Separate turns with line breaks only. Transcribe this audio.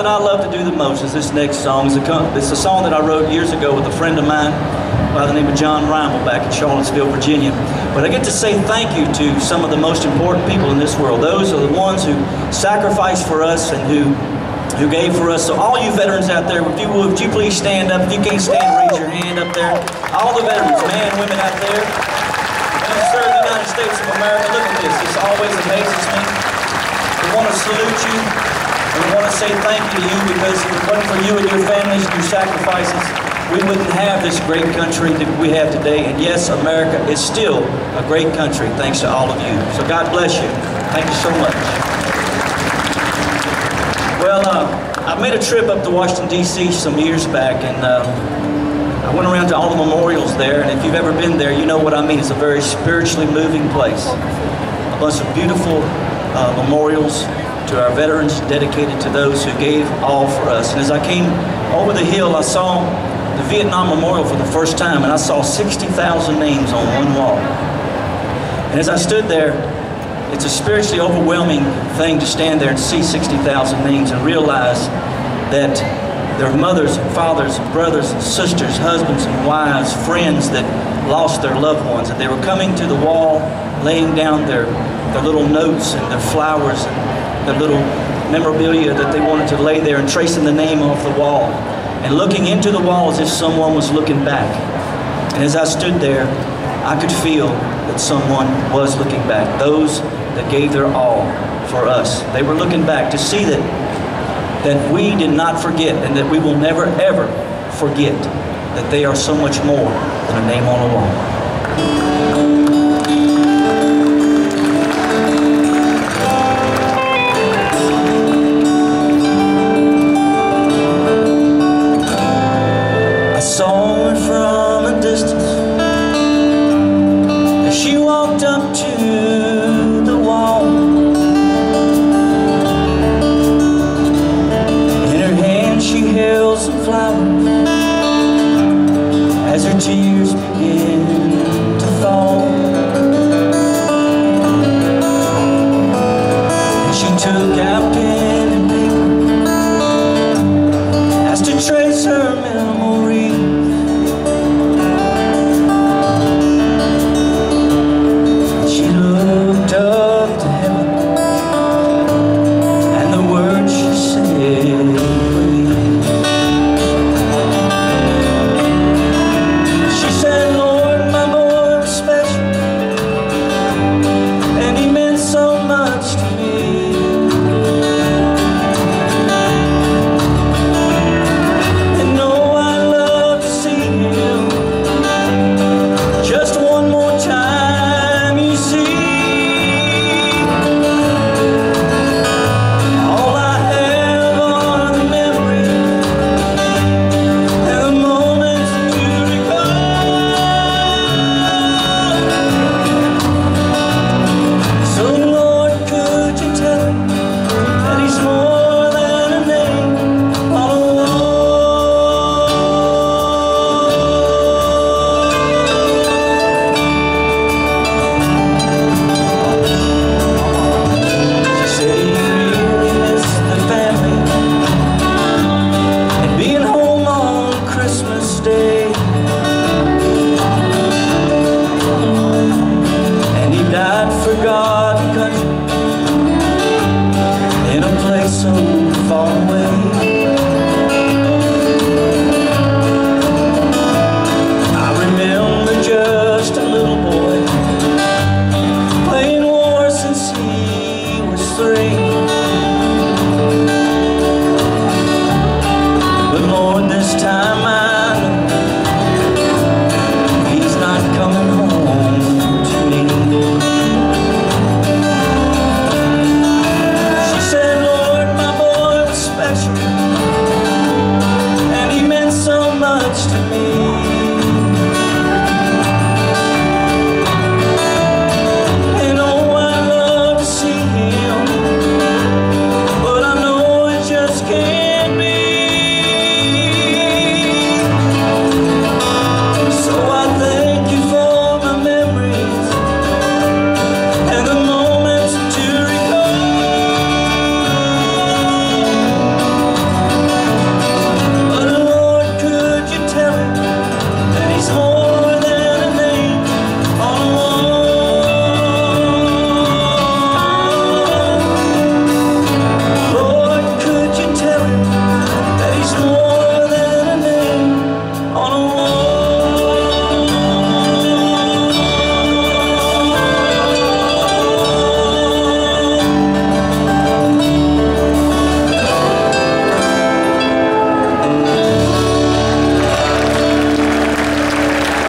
that I love to do the most is this next song. It's a song that I wrote years ago with a friend of mine by the name of John Rimmel back in Charlottesville, Virginia. But I get to say thank you to some of the most important people in this world. Those are the ones who sacrificed for us and who gave for us. So all you veterans out there, if you would you please stand up? If you can't stand, raise your hand up there. All the veterans, men, women out there, who serve the United States of America, look at this. This always amazes me. We want to salute you, and we want to say thank you to you, because if it wasn't for you and your families and your sacrifices, we wouldn't have this great country that we have today. And yes, America is still a great country, thanks to all of you. So God bless you. Thank you so much. Well, I made a trip up to Washington, D.C. some years back, and I went around to all the memorials there, and if you've ever been there, you know what I mean. It's a very spiritually moving place. A bunch of beautiful memorials to our veterans, dedicated to those who gave all for us. And as I came over the hill, I saw the Vietnam Memorial for the first time, and I saw 60,000 names on one wall. And as I stood there, it's a spiritually overwhelming thing to stand there and see 60,000 names and realize that there are mothers and fathers and brothers and sisters, husbands and wives, friends that lost their loved ones, and they were coming to the wall, laying down their little notes and their flowers and their little memorabilia that they wanted to lay there, and tracing the name off the wall and looking into the wall as if someone was looking back. And as I stood there, I could feel that someone was looking back. Those that gave their all for us. They were looking back to see that we did not forget, and that we will never ever forget that they are so much more than a name on a wall.